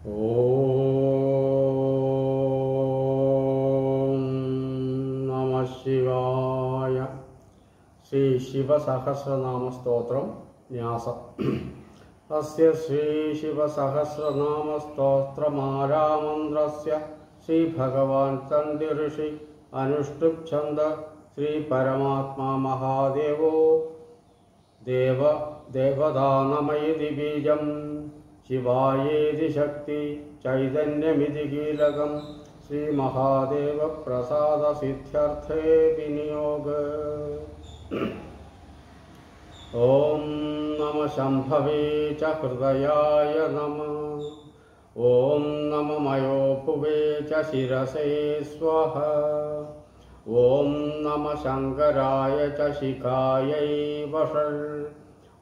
ഓം നമഃ ശിവായ. ശ്രീ ശിവസഹസ്രനാമ സ്തോത്രം ന്യാസം. അസ്യ ശ്രീ ശിവസഹസ്രനാമ സ്തോത്രമാരാമന്ത്രസ്യ ശ്രീ ഭഗവാൻ തന്തി ഋഷി അനുഷ്ടുപ് ഛന്ദ ശ്രീ പരമാത്മാ മഹാദേവോ ദേവതാനമയതി ബീജം ശിവായേതി ശക്തി ചൈതന്യമിതി കീലകം ശ്രീ മഹാദേവ പ്രസാദ സിദ്ധ്യർത്ഥേ വിനിയോഗ. ഓം നമ ശംഭവേ ച ഹൃദയായ നമഃ. ഓം നമ മയോപുവേ ച ശിരസേ സ്വഃ. ഓം നമ ശങ്കരായ ച ശിഖായൈ വഷൾ.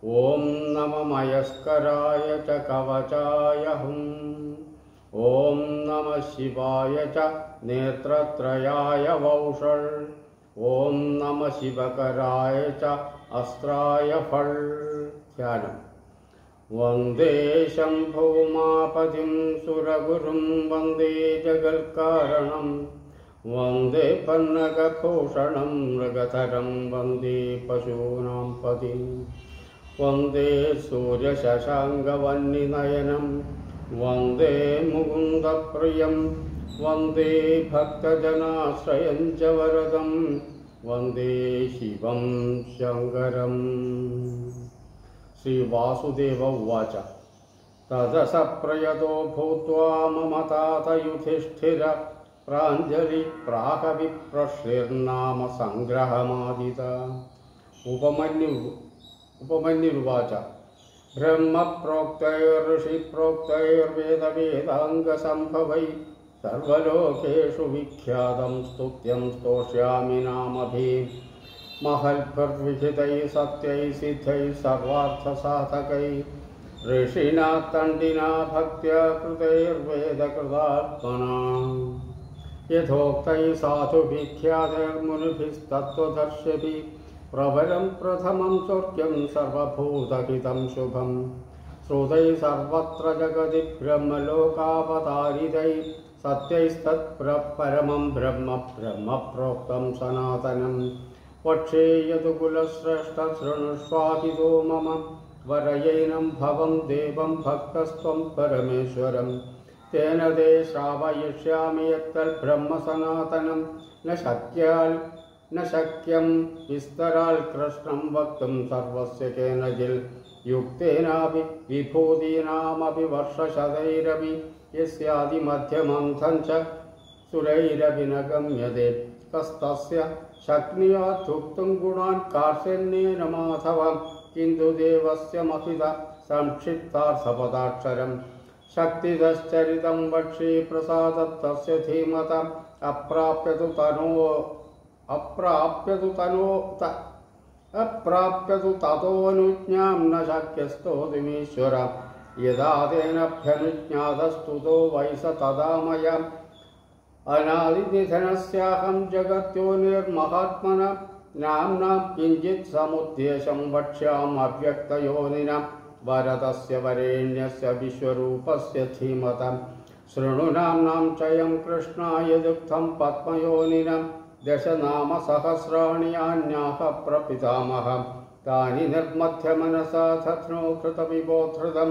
ഓം നമ മയസ്കരായ ച കവചായ ഹും. ഓം നമ ശിവായ ച നേത്രത്രയായ വൗഷൾ. ഓം നമ ശിവകരായ ച അസ്ത്രായ ഫൾ. ധ്യാനം. വന്ദേ ശംഭുമാപതിം സുരഗുരും വന്ദേ ജഗൽക്കാരണം. വന്ദേ പന്നഗഭൂഷണം മൃഗധരം വന്ദേ പശൂനാം പതിം. വന്ദേ സൂര്യശശാങ്കവന്നിനയനം. വന്ദേ മുകുന്ദപ്രിയം. വന്ദേ ഭക്തജനാശ്രയം ച വരദം. വന്ദേ ശിവം ശങ്കരം. ശ്രീ വാസുദേവ ഉവാച. തദസ പ്രയതോ ഭൂത്വാ മമ तात യുധിഷ്ഠിര പ്രാഞ്ജലി പ്രാഹ വിപ്രശ്രീർനാമ സംഗ്രഹമാദിത. ഉപമന്യുരുവാച. ബ്രഹ്മപ്രോക്തൈർഋഷിപ്രോക്തൈർവേദവേദാംഗസംഭവൈ സർവലോകേഷു വിഖ്യാതം സ്തുത്യം സ്തോഷ്യാമി നാമഭി. മഹൽഭിർവിഹിതൈ സത്യൈ സിദ്ധൈ സർവാർത്ഥസാധകൈ ഋഷിണാ തണ്ഡിനാ ഭക്ത്യാ കൃതൈർവേദകൃതാത്മനാ. യഥോക്തൈ സാധുഭിഖ്യാതൈർമുനിഭിസ്തത്വദർശിഭിः പ്രവരം പ്രഥമം സ്വർഗ്യം സർവഭൂതഹിതം ശുഭം. ശ്രുതൈ സർവത്ര ജഗതി ബ്രഹ്മലോകാവതാരിതൈ സത്യൈസ്തത്പരമം ബ്രഹ്മ ബ്രഹ്മപ്രോക്തം സനാതനം. പക്ഷേ യതു കുലശ്രേഷ്ഠ ശൃണുഷ്വാഹിതോ മമ വരയൈനം ഭവം ദേവം ഭക്തസ്ത്വം പരമേശ്വരം. തേന തേ ശ്രാവയിഷ്യാമി യത്തൽ ബ്രഹ്മ സനാതനം. ന ശക്യം വിസ്തരാൽ കൃഷ്ണം വക്തും സർവസ്യ കേനചിൽ. യുക്തേനാപി വിഭൂതീനാമപി വർഷശതൈരപി യസ്യാദിമധ്യമന്ഥം ച സുരൈരപി ന ഗമ്യതേ. കസ്തസ്യ ശക്നുയാത് ധുക്തും ഗുണാൻ കാർഷണ്യേന മാധവ. കിന്തു ദേവസ്യ മഹിത സംക്ഷിപ്താർത്ഥപദാക്ഷരം. ശക്തിദശ്ചരിതം വക്ഷേ പ്രസാദത്തസ്യ ധീമത. അപ്രാപ്യതു തതോനുജ്ഞാം ന ശക്യസ്തോതുമീശ്വര. യഥാ തേനഭ്യനുജ്ഞാതസ്തുതോ വൈസ തഥാ മയാ. അനാദിനിധനസ്യാഹം ജഗത്യോനിർമഹാത്മന. നാംനാം കിഞ്ചിത് സമുദ്ദേശം വക്ഷ്യാം അവ്യക്തയോനിന. വരദസ്യ വരേണ്യസ്യ വിശ്വരൂപസ്യ ധീമത. ശൃണു നാംനാം ചയം കൃഷ്ണായ ദുഗ്ധം പത്മയോനിന. ദശനാമ സഹസ്രാണി അന്യാഹ പ്രപിതാമഹ. താനി നിർമധ്യമനസാ ധത്നോ കൃതവിബോധൃതം.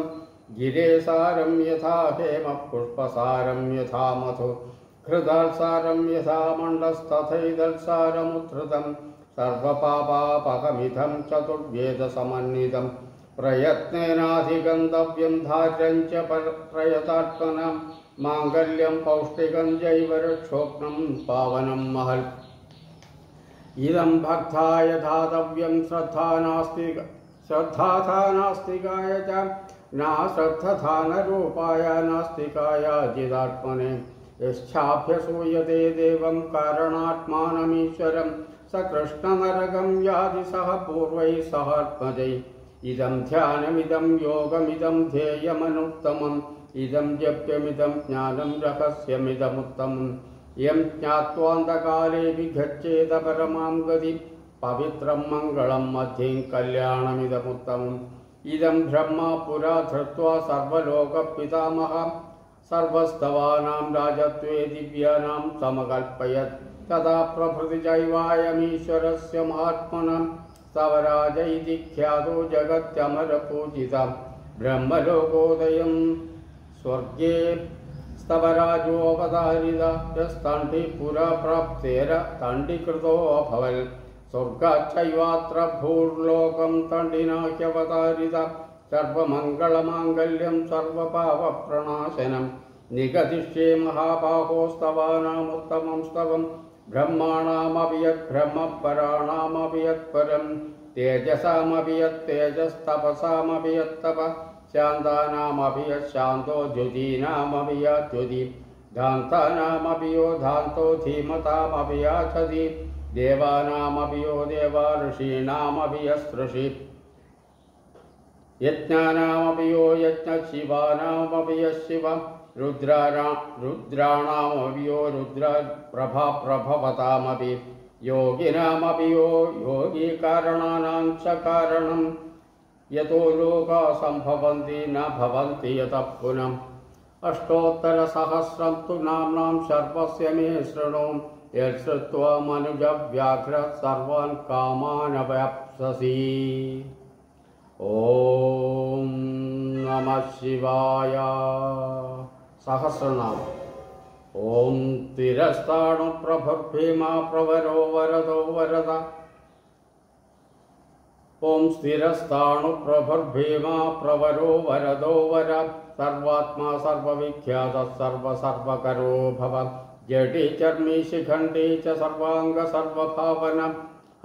ഗിരേസാരം യഥാ ഹേമ പുഷ്പസാരം യഥാ മധു. ഹൃദാൽസാരം യഥാ മണ്ഡസ്തഥൈതൽസാരമുദ്ധൃതം. സർവപാപാപഹമിതം ചതുർവേദസമന്വിതം. പ്രയത്നേനാധിഗന്തവ്യം ധാര്യം ച പ്രയതാത്മനം. മാംഗല്യം പൗഷ്ടികം ചൈവ രക്ഷോഗ്നം പാവനം മഹൽ. ഇദം ഭക്തായ ധാതവ്യം ശ്രദ്ധാനാസ്തികായ ച നാശ്രദ്ധാനരൂപായ നാസ്തികായ ജിതാത്മനെ. യശ്ചാഭ്യസൂയതേ ദേവം കാരണാത്മാനമീശ്വരം. സ കൃഷ്ണനരകം യാതി സഹ പൂർവൈ സഹാത്മജൈ. ഇദം ധ്യാനമിദം യോഗമിദം ധ്യേയമനുത്തമം. ഇദം ജപ്യമിദം ജ്ഞാനം രഹസ്യമിദമുത്തമം. യം ജ്ഞാത്വാന്തകാലേ വിഗച്ഛേത പരമാം ഗതി. പവിത്രം മംഗളം മധ്യം കല്യാണമിദമുത്തമം. ഇദം ബ്രഹ്മ പുരാ ധൃത്വാ സർവലോക പിതാമഹ. सर्वस्तवानां राजत्वे दिव्यानां समकल्पयत् तदा प्रभृति चैवायमीश्वरस्य महात्मनां स्तवराज इति ख्यातो जगत्यमरपूजितं ब्रह्मलोकोदयं स्वर्गे स्तवराजोऽवतारित यस्तण्डिपुरा प्राप्तेर तण्डिकृतोऽभवत् स्वर्गाच्चैवात्र भूर्लोकं तण्डिना ह्यवतारित सर्वमङ्गलमाङ्गल्यं सर्वपापप्रणाशनं निगदिष्ये महाबाहो स्तवानामुत्तमं स्तवं ब्रह्माणामपि यद्ब्रह्मपराणामपि यत्परं तेजसामपि यत्तेजस्तपसामपि यत्तपः शान्तानामपि यशान्तो द्युतीनामपि यद्युति धान्तानामपि यो धान्तो धीमतामपि याचति देवानामपि यो देवा ऋषीणामपि यस्ऋषि यज्ञानामपि यो यज्ञ शिवानामपि यशिव रुद्राणामपि यो रुद्रप्रभवतामपि योगिनामपि यो योगी कारणानां च कारणं यतो लोका सम्भवन्ति न भवन्ति यतः पुनः अष्टोत्तरसहस्रं तु नाम्नां सर्वस्य मे शृणु यच्छ्रुत्वा मनुजव्याघ्र सर्वान् कामान् अवाप्स्यसि। ओम नमः शिवाय। सहस्रनाम। ओम तिरस्ताणु प्रभुर्भीमा प्रवरो वरदो वरद। ओम स्थिरस्ताणु प्रभुर्भीमा प्रवरो वरदो वर। सर्वात्मा सर्वविख्यात सर्वकरो भव। जटी चर्मी शिखंडी च सर्वांग सर्वभावन।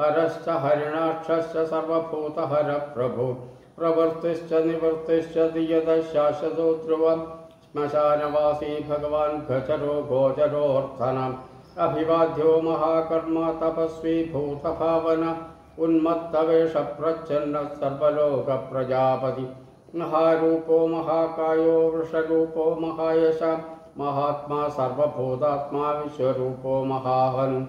हरश्च हरिणाक्षश्च सर्वभूतहर प्रभु। प्रवृत्तिश्च निवृत्तिश्च दियदशाश्वतो ध्रुवं। श्मशानवासी भगवान् गचरो गोचरोऽर्थनम्। अभिवाद्यो महाकर्म तपस्वी भूतभावन। उन्मत्तवेष प्रच्छन्न सर्वलोक प्रजापति। महारूपो महाकायो वृषरूपो महायश। महात्मा सर्वभूतात्मा विश्वरूपो महाहनु।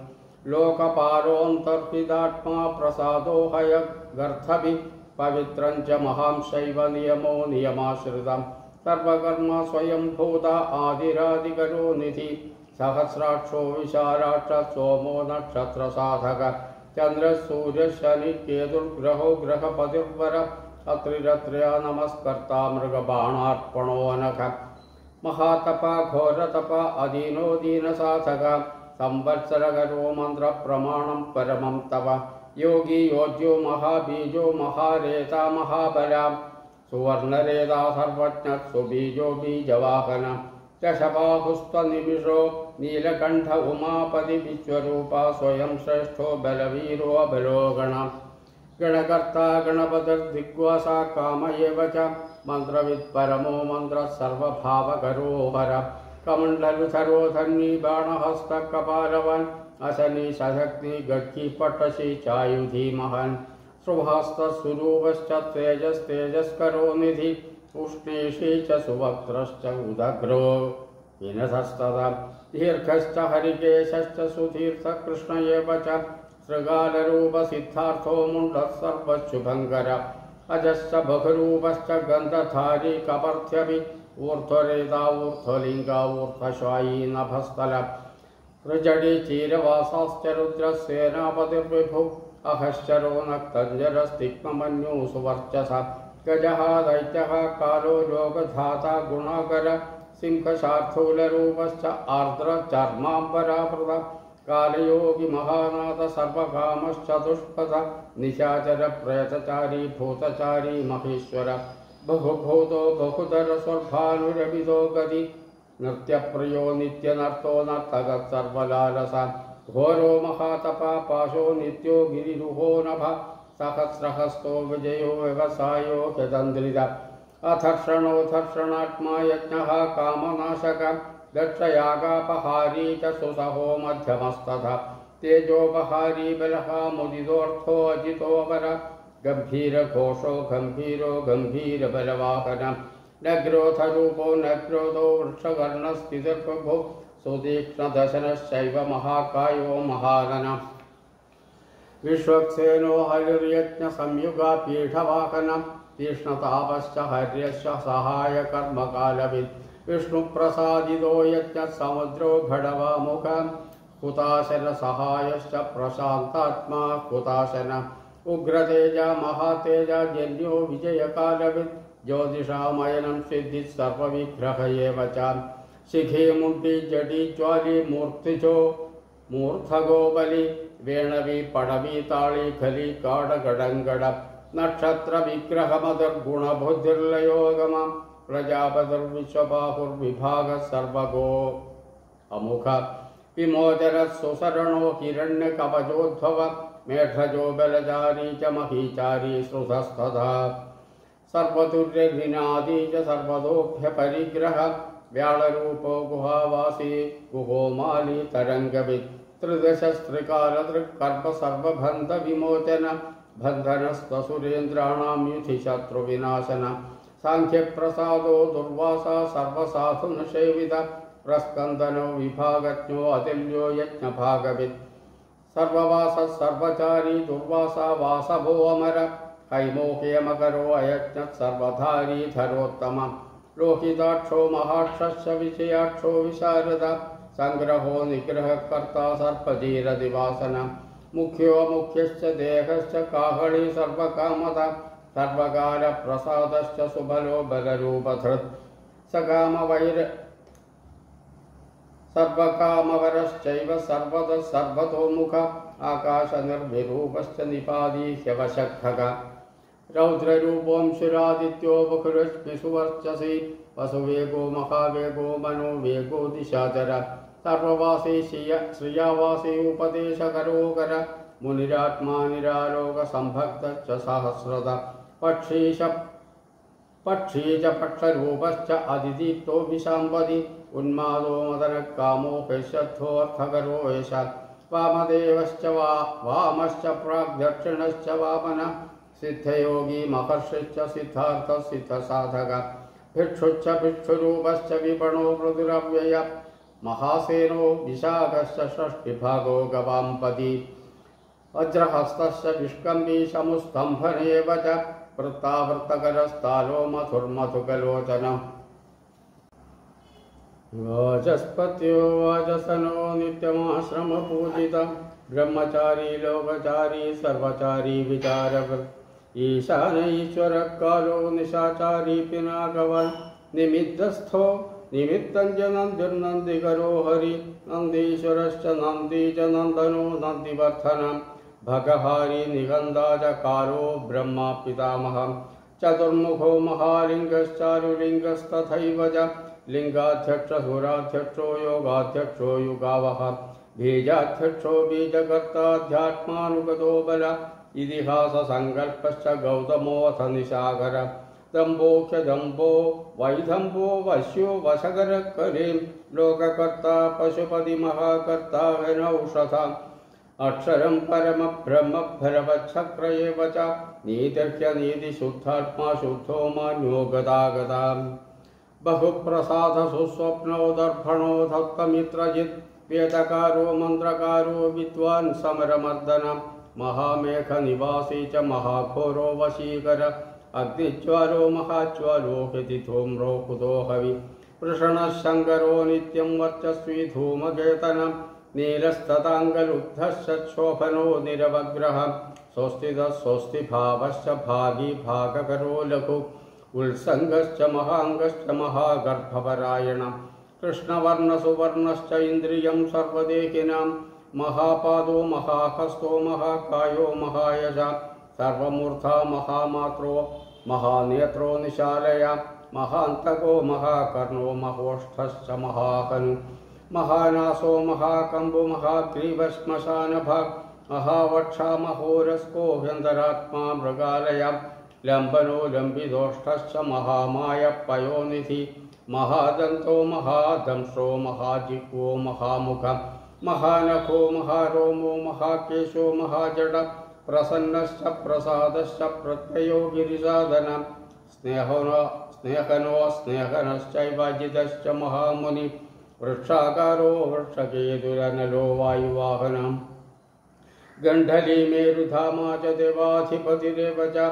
लोकपालोऽन्तर्हितात्मा प्रसादो हयगर्थभि। पवित्रं च महांशैव नियमो नियमाश्रितं। सर्वकर्म स्वयंभूत आदिरादिकरो निधि। सहस्राक्षो विशालाक्ष सोमो नक्षत्रसाधक। चंद्र सूर्य शनि केतुर्ग्रहो ग्रहपतिर्वर। अत्रिरत्र्या नमस्कर्ता मृगबाणार्पणो अनघ। महातप घोरतप अदीनो दीनसाधक। संवत्सरकरो मंत्र प्रमाणं परमं तव। योगी योज्यो महाबीजो महारेता महाबला। सुवर्णरेता सर्वज्ञ सुबीजो बीजवाहन। दशबाहुस्त्वनिमिषो नीलकण्ठ उमापति विश्वरूपा स्वयं श्रेष्ठो बलवीरो बलो गण। गणकर्ता गणपतिर्दिग्वासा काम एव च। मन्त्रवित् परमो मन्त्रः सर्वभावकरो हर। कमण्डलुधरो धन्वी बाणहस्त कपालवान्। अशनि सशक्ति गड्गी पटशि चायुधी महन्। शुभहस्तस्वरूपश्च तेजस्तेजस्करो निधि। उष्णेशे च सुवक्त्रश्च उदग्रो विनतस्तदा। दीर्घश्च हरिकेशश्च सुतीर्थकृष्ण एव च। शृगालरूपसिद्धार्थो मुण्डः सर्वशुभङ्कर। अजश्च बहुरूपश्च गन्धधारी कपर्ध्यपि। ऊर्ध्वरेता ऊर्ध्वलिङ्गा ऊर्ध्वश्वायी नभस्थल। ऋजडी चीरवासाश्च रुद्रसेनापतिर्विभुः। अहश्चरो नक्तञ्जरस्तिक्मन्यु सुवर्चसा। गजः दैत्यः कालो योगधाता गुणाकर। सिंहशार्दूलरूपश्च आर्द्रचर्माम्बरावृत। कालयोगी महानाथ सर्वकामश्चतुष्पथ। निशाचर प्रेतचारी भूतचारी महेश्वर। बहुभूतो बहुधर स्वर्भानुरभितो गति। नृत्यप्रियो नित्यनर्तो नर्तकः सर्वलालसा। घोरो महातपा पाशो नित्यो गिरिरुहो नभ। सहस्रहस्तो विजयो व्यवसायो ह्यदन्द्रित। अधर्षणो धर्षणात्मा यज्ञः कामनाशक। दक्षयागापहारी च सुसहो मध्यमस्तथा। तेजोपहारी बलः मुदितोऽर्थो अजितोऽवर। गम्भीरघोषो गम्भीरो गम्भीरबलवाहन। नग्रोधरूपो नग्रोधो वृक्षकर्णस्थितिर्प्रभुः। सुतीक्ष्णदशनश्चैव महाकायो महानन। विश्वक्सेनो हरिर्यज्ञसंयुगा पीठवाहन। तीक्ष्णतापश्च हर्यश्च सहायकर्मकालवित्। विष्णुप्रसादितो यज्ञः समुद्रो घटवामुख हुताशनसहायश्च प्रशान्तात्मा हुताशन उग्रतेज महातेज जन्यो विजयकालवित् ज्योतिषामयनं सिद्धिः सर्वविग्रह एव च शिखे मुण्डी जडी ज्वाली मूर्तिजो मूर्धगो बलि वेणवी पडवी ताळी खली काडगडङ्गड नक्षत्र विग्रहमदर्गुणबुद्धिर्लयोगम प्रजापतिर्विश्वबाहुर्विभागः सर्वगो अमुख विमोचनः सुसरणो हिरण्यकवचोद्भव मेढजो बलचारी च महीचारी श्रुतस्तथा सर्वतुर्यनिनादी च सर्वतोभ्यपरिग्रह व्याळरूपो गुहावासी गुहोमाली तरङ्गवित् त्रिदशस्त्रिकालदृक्कर्म सर्वबन्धविमोचन बन्धनस्तसुरेन्द्राणां युधि शत्रुविनाशन साङ्ख्यप्रसादो दुर्वासा सर्वसाधुनसेवित प्रस्कन्दनो विभागज्ञो अतिल्यो यज्ञभागवित् सर्ववासः सर्वचारी दुर्वासा वासवो अमर हैमोह्यमकरो अयज्ञः सर्वधारी धरोत्तम लोहिताक्षो महाक्षश्च विषयाक्षो विशारद संग्रहो निग्रहकर्ता सर्पधीरदिवासन मुख्यो मुख्यश्च देहश्च काहळी सर्वकामदा सर्वकालप्रसादश्च सुबलो बलरूपधृत् सकामवैर सर्वकामवरश्चैव सर्वतः सर्वतोमुख आकाशनिर्विरूपश्च निपादी ह्यवशक्खग रौद्ररूपोऽंशुरादित्यो बकुरश्मिषुवर्चसि वसुवेगो महावेगो मनोवेगो दिशाचर सर्ववासी श्रियावासी उपदेशकरोकर मुनिरात्मा निरालोक संभक्तश्च सहस्रद पक्षी च पक्षरूपश्च अधिदीप्तो विशाम्पदि उन्मादो मदनकामो कैश्यर्थोऽर्थकरो एष वामदेवश्च वामश्च प्राग्दक्षिणश्च वामन सिद्धयोगी महर्षिश्च सिद्धार्थः सिद्धसाधक भिक्षुश्च भिक्षुरूपश्च विपणो मृदुरव्यय महासेनो विशाखश्च षष्टिभागो गवाम्पदी वज्रहस्तश्च विष्कम्बी शमुस्तम्भनेव च वृत्तावृत्तकरस्तालो मधुर्मधुकलोचनः वाचस्पत्यो वाचसनो नित्यमाश्रमपूजितं ब्रह्मचारी लोकचारी सर्वचारी विचारकृत् ईशान ईश्वरः कालो निशाचारी पिनाकवान् निमित्तस्थो निमित्तं च नन्दिर्नन्दिकरो हरि नन्दीश्वरश्च नन्दी च नन्दनो नन्दिवर्धनं भगहारी निगन्धा च कालो ब्रह्मा पितामहः चतुर्मुखो महालिङ्गश्चारुलिङ्गस्तथैव च लिङ्गाध्यक्षसुराध्यक्षो योगाध्यक्षो युगावः बीजाध्यक्षो बीजकर्ताध्यात्मानुगतो बल इतिहाससङ्कल्पश्च गौतमोऽथ निशाकर दम्भोक्षदम्भो वैदम्भो वश्यो वशकरकरीं लोककर्ता पशुपति महाकर्ता हनौषधा अक्षरं परमब्रह्म भरवच्छक्र एव च नीतिर्ह्यनीतिशुद्धात्मा शुद्धो मान्यो गदागदा बहुप्रसाद सुस्वप्नो दर्पणो धत्तमित्रजित् वेदकारो मन्त्रकारो विद्वान् समरमर्दन महामेघनिवासी च महाघोरो वशीकर अग्निज्वालो महाज्वालो हृदि धूम्रो कुतो हवि वृषणः शङ्करो नित्यं वर्चस्वी धूमकेतन नीलस्तदाङ्गलुब्धश्च क्षोभनो निरवग्रह स्वस्तितः स्वस्तिभावश्च भागी भागकरो लघु उल्सङ्गश्च महाङ्गश्च महागर्भपरायण कृष्णवर्णसुवर्णश्च इन्द्रियं सर्वदेहिनां महापादो महाहस्तो महाकायो महायश सर्वमूर्धा महामात्रो महानेत्रो निशालय महान्तको महाकर्णो महोष्ठश्च महाहनु महानासो महाकम्बो महाग्रीवश्मशानभाग महावक्षा महोरस्को ह्यन्तरात्मा मृगालय लम्बनो लम्बिदोष्ठश्च महामायपयोनिधि महादन्तो महादंशो महाजिह्वो महामुख महानखो महारोमो महाकेशो महाजड प्रसन्नश्च प्रसादश्च प्रत्ययो गिरिसाधन स्नेहनो स्नेहनश्चैव जितश्च महामुनि वृक्षाकारो वृक्षकेतुरनलो वायुवाहनम् गण्डली मेरुधामा च देवाधिपतिरेव च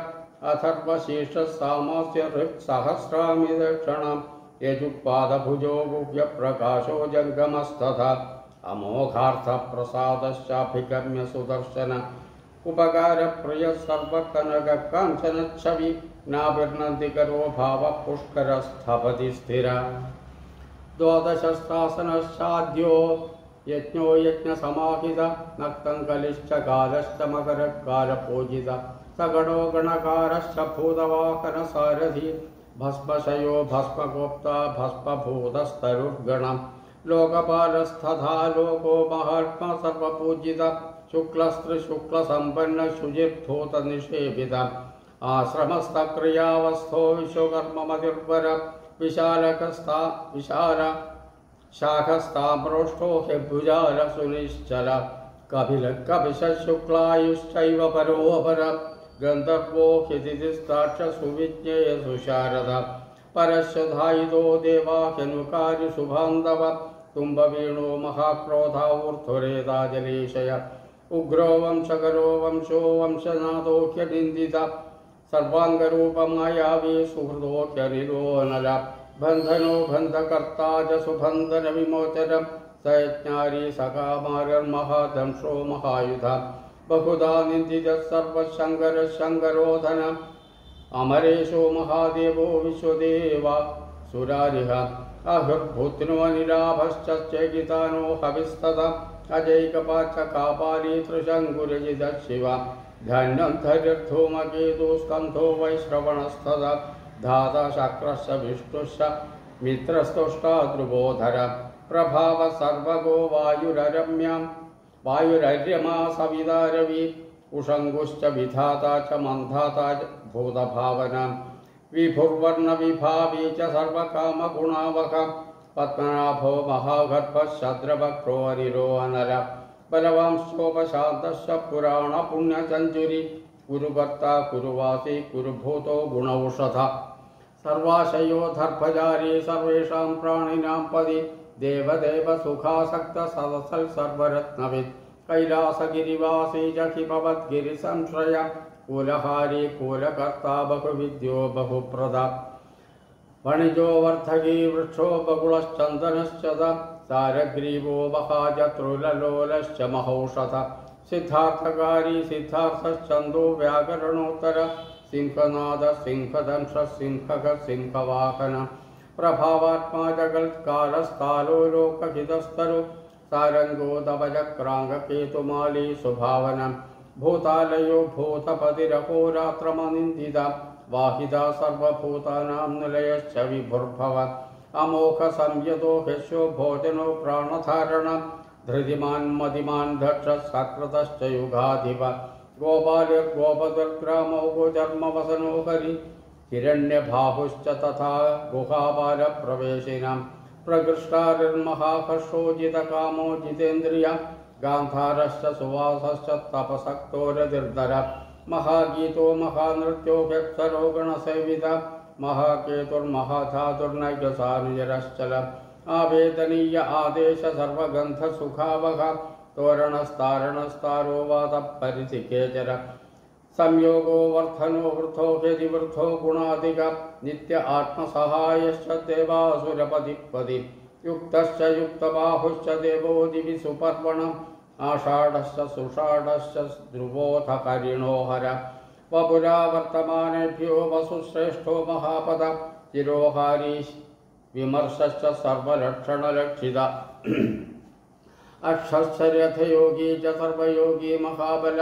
अथर्वशीर्षः सामास्य ऋक्सहस्रामि दक्षिणं यजुपादभुजो गुह्यप्रकाशो जङ्गमस्तथा अमोघार्थप्रसादश्चाभिगम्य सुदर्शन उपकारप्रियः सर्वकनककाञ्चनच्छवि नाभिर्नन्ति करो भावः पुष्करस्थपति स्थिरा द्वादशस्त्रासनश्चाद्यो यज्ञो यज्ञसमाहित नक्तं कलिश्च कालश्च मकरकालपूजित सगणो गणकारश्च भूतवाहनसारथि भस्मशयो भस्मगोप्ता भस्मभूतस्तरुर्गणं लोकपालस्तथा लोको महात्मा सर्वपूजित शुक्लस्त्रिशुक्लसम्पन्न शुचिर्भूतनिषेवित आश्रमस्थक्रियावस्थो विश्वकर्ममतिर्वर विशालकस्था विशाल शाखस्ताम्रोष्ठो ह्यभुजाल सुनिश्चल कपिशुक्लायुश्चैव परोऽपर गन्धर्वो ह्यतिथिस्ताक्ष सुविज्ञेय सुशारद परश्वधायितो देवा ह्यनुकार्य शुभान्दव तुम्बवीणो महाक्रोधा ऊर्ध्वरेताजलेशय उग्रो वंशकरो वंशो वंशनाथो ह्यनिन्दित सर्वाङ्गरूपमायावी सुहृदो ह्यनिरो नल बन्धनो बन्धकर्ता च सुबन्धन विमोचन सयज्ञारी सकामार्महादंशो महायुध बहुधा निन्दितः सर्वशङ्कर शङ्करोधन अमरेशो महादेवो विश्वदेवा सुरारिः अहुर्भूत्नो निराभश्च चेकितानो हविस्तदा अजैकपाच कापाली त्रिशङ्कुरजितः शिव धन्वन्तरिर्धूमकेतु स्कन्धो वैश्रवणस्तदा धाता शक्रश्च विष्णुश्च मित्रस्तुष्टा ध्रुवोधर प्रभाव सर्वगो वायुररम्यां वायुरर्यमा सविता रवि उषङ्गुश्च विधाता च मन्धाता च भूतभावना विभुर्वर्णविभावी च सर्वकामगुणावक पद्मनाभो महागर्भः शद्रवक्रो अनिरो अनर बलवांश्चोपशान्तश्च पुराणपुण्यचञ्चुरी कुरुकर्ता कुरुवासी कुरुभूतो गुणौषध सर्वाशयो दर्भजारी सर्वेषां प्राणिनां पदि देवदेव सुखासक्त सदसल् सर्वरत्नवित् कैलासगिरिवासी च हिमवद्गिरिसंश्रय कुलहारी कुलकर्ता बहुविद्यो बहुप्रदा वणिजो वर्धगी वृक्षो बकुलश्चन्दनश्च सारग्रीवो महाजत्रुललोलश्च महौषध सिद्धार्थकारी सिद्धार्थश्चन्दो व्याकरणोत्तर सिंहनाद सिंहदंश सिंहक सिंहवाहन प्रभावात्मा जगत्कालस्थालो लोकहितस्तरु सारंगो दवजक्राङ्गकेतुमाली सुभावन भूतालयो भूतपतिरहोरात्रमनिन्दिता वाहिदा सर्वभूतानां निलयश्च विभुर्भव अमोघ संयतो ह्यशो भोजनो प्राणधारण धृतिमान् मतिमान् दक्ष सकृतश्च युगाधिप गोपालिर्गोपदुर्ग्रामो गोचर्मवसनो हरि हिरण्यबाहुश्च तथा गुहाबालप्रवेशिनां प्रकृष्टारिर्महाकर्षो जितकामो जितेन्द्रिय गान्धारश्च सुवासश्च तपसक्तोरदिर्धर महागीतो महानृत्यो ह्यक्षरो गणसेवित महाकेतुर्महाधातुर्नैकसानुजरश्चल आवेदनीय आदेश सर्वगन्धसुखावह तोरणस्तारणस्तारो वातः परिधिकेचर संयोगो वर्धनो वृद्धो ह्यतिवृद्धो गुणाधिक नित्य आत्मसहायश्च देवासुरपतिपति युक्तश्च युक्तबाहुश्च देवो दिवि सुपर्वणम् आषाढश्च सुषाढश्च ध्रुवोऽथ करिणोहर वपुरा वर्तमानेभ्यो वसुश्रेष्ठो महापद चिरोहारी विमर्शश्च सर्वलक्षणलक्षित अक्षश्चर्यथयोगी च सर्वयोगी महाबल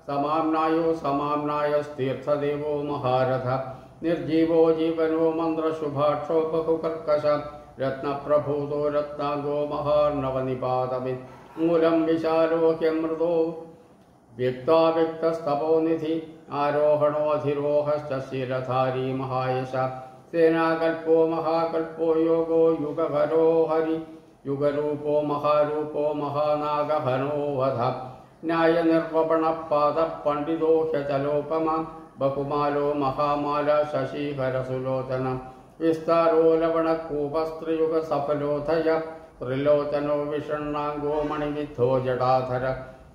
समाम्नायो समाम्नायस्तीर्थदेवो महारथ निर्जीवो जीवनो मन्द्रशुभाक्षो बहुकर्कश रत्नप्रभूतो रत्नागो महार्णवनिपातवित् मूलं विशालो ह्यमृतो व्यक्ताव्यक्तस्तपोनिधि आरोहणोऽधिरोहश्च शीलधारी महायश सेनाकल्पो महाकल्पो योगो युगहरो हरि युगरूपो महारूपो महानागहनो वध न्यायनिर्वपणपादः पण्डितो ह्यचलोपमा बहुमालो महामाल शशिहरसुलोचन विस्तारो लवणकूपस्त्रियुगसफलोधय त्रिलोचनो विषण्णाङ्गो मणिविद्धो जटाधर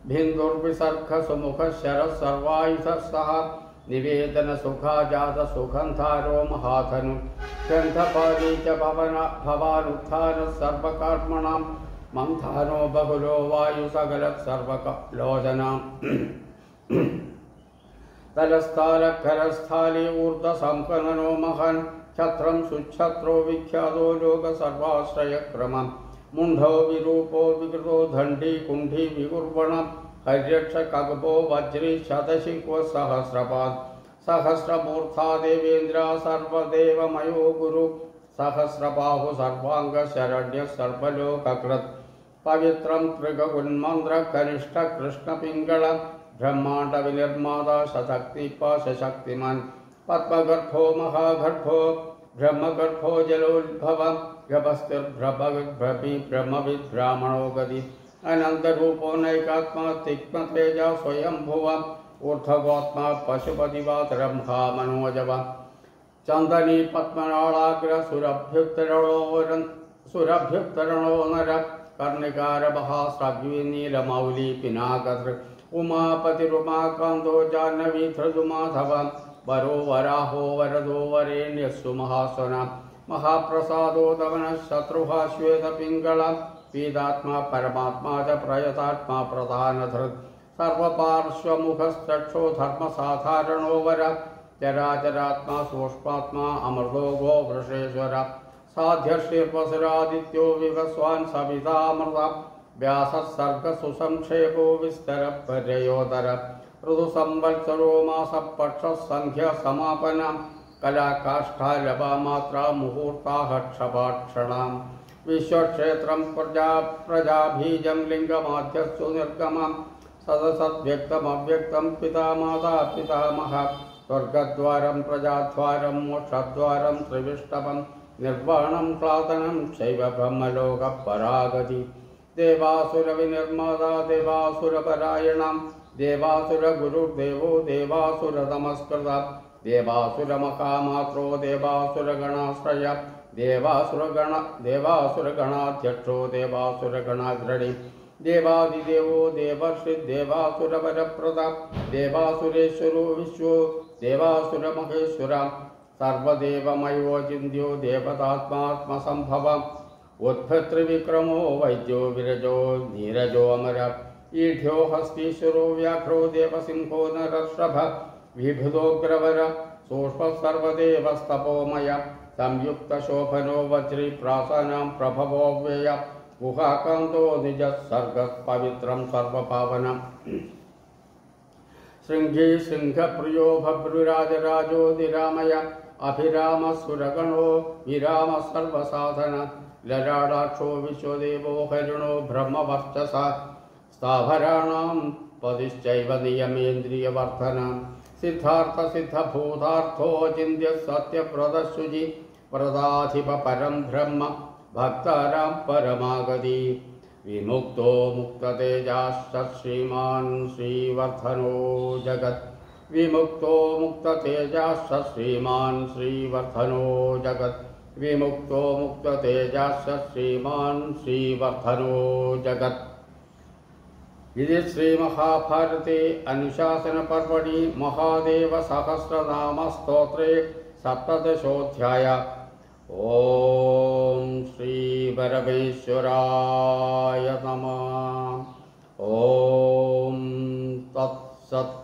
भिन्दुर्विसर्ग सुमुख शरः सर्वायुधः सह निवेदन सुखाजात सुगंधारो महाधनु ग्रंथपाली च भवानुत्थान सर्वकर्मणां मंथानो बहुलो वायु सकल सर्वलोचनां तलस्थालखरस्थाली ऊर्ध्वसंकननो महन् छत्रं सुच्छत्रो विख्यातो लोक सर्वाश्रयक्रमं मुंडो विरूपो विकृतो दंडी कुंडी विकुर्वणं हर्यक्ष कगपो वज्री शतशिको सहस्रपाद सहस्रमूर्धा देवेन्द्र सर्वदेवमयो गुरु सहस्रबाहु सर्वांग शरण्य सर्वलोककृत् पवित्रं त्रिगुन्मन्त्र कनिष्ठ कृष्ण पिंगल ब्रह्मांड विनिर्माता सशक्तिमान् पद्मगर्भो महागर्भो ब्रह्मगर्भो जलोद्भव गभस्तिर्भ्रभि ब्रह्मविद् ब्राह्मणो गति अनंतरूपो नैकात्मा तिक्म तेजा स्वयंभुव ऊर्ध्वगोत्मा पशुपतिवातरंहा मनोजव चंदनी पद्मनालाग्र सुरभ्युक्तरणो नर कर्णिकार महास्रग्वी नीलमौली पिनाकत्र उमापतिरुमाकांतो जाह्नवी धृजुमाधव वरो वराहो वरदो वरेण्यस्सु महास्वना महाप्रसादो दमन शत्रुहा श्वेत पिंगला पीदात्मा परमात्मा च प्रयतात्मा प्रधानधृत् सर्वपार्श्वमुखश्चक्षो धर्मसाधारणो वर चराचरात्मा सूक्ष्मात्मा अमृतो गो वृषेश्वर साध्यशीर्वसुरादित्यो विवस्वान् सवितामृता व्याससर्ग सुसंक्षेपो विस्तर पर्ययोदर ऋतु संवत्सरो मास पक्ष संख्या समापना कला काष्ठा लवा मात्रा मुहूर्ता क्षपाक्षणां विश्वक्षेत्रं प्रजाबीजं लिंगमाध्यस्तु निर्गमं सदसद्व्यक्तमव्यक्तं पिता माता पितामह स्वर्गद्वारं प्रजाद्वारं मोक्षद्वारं त्रिविष्टवं निर्वाणं क्लातनं शैव ब्रह्मलोक परागति देवासुर विनिर्माता देवासुर परायणं देवासुर गुरुर्देवो देवासुर नमस्कृत देवासुर मकामात्रो देवासुर गणाश्रय देवासुर गणाध्यक्षो देवासुर गणाग्रणी देवादिदेवो देवर्षि देवासुर वरप्रदाप देवासुरेश्वरो विश्वो देवासुर महेश्वर सर्वदेवमयो चिन्त्यो देवतात्मात्मसंभव उत्पत्रिविक्रमो वैद्यो विरजो नीरजो अमर ईढ्यो हस्तीश्वरो व्याघ्रो देवसिंहो नरर्षभ विभुदोग्रवर सूक्ष्म सर्वदेवस्तपोमय संयुक्त शोभनो वज्री प्रासानां प्रभवो व्यय गुहाकान्तो निज सर्ग पवित्रं सर्वपावनम् श्रृंगी सिंहप्रियो भभ्रुराजराजोदिरामय अभिराम सुरगणो विराम सर्वसाधन ललाटाक्षो विश्वदेवो हरिणो ब्रह्मवर्चसा स्थावराणां पदिश्चैव नियमेन्द्रियवर्धनं सिद्धार्थ सिद्धभूतार्थो चिन्त्य सत्यप्रदशुचि प्रदाधिप परं ब्रह्म भक्तानां परमागति विमुक्तो मुक्ततेजाश्च श्रीमान् श्रीवर्धनो जगत् विमुक्तो मुक्ततेजाश्च श्रीमान् श्रीवर्धनो जगत् विमुक्तो मुक्ततेजाश्च श्रीमान् श्रीवर्धनो जगत्। इति श्रीमहाभारते अनुशासनपर्वणि महादेव सहस्रनाम स्तोत्रे सप्तदशोऽध्याय। ओम श्री परमेश्वराय नमः। ओम तत्सत्।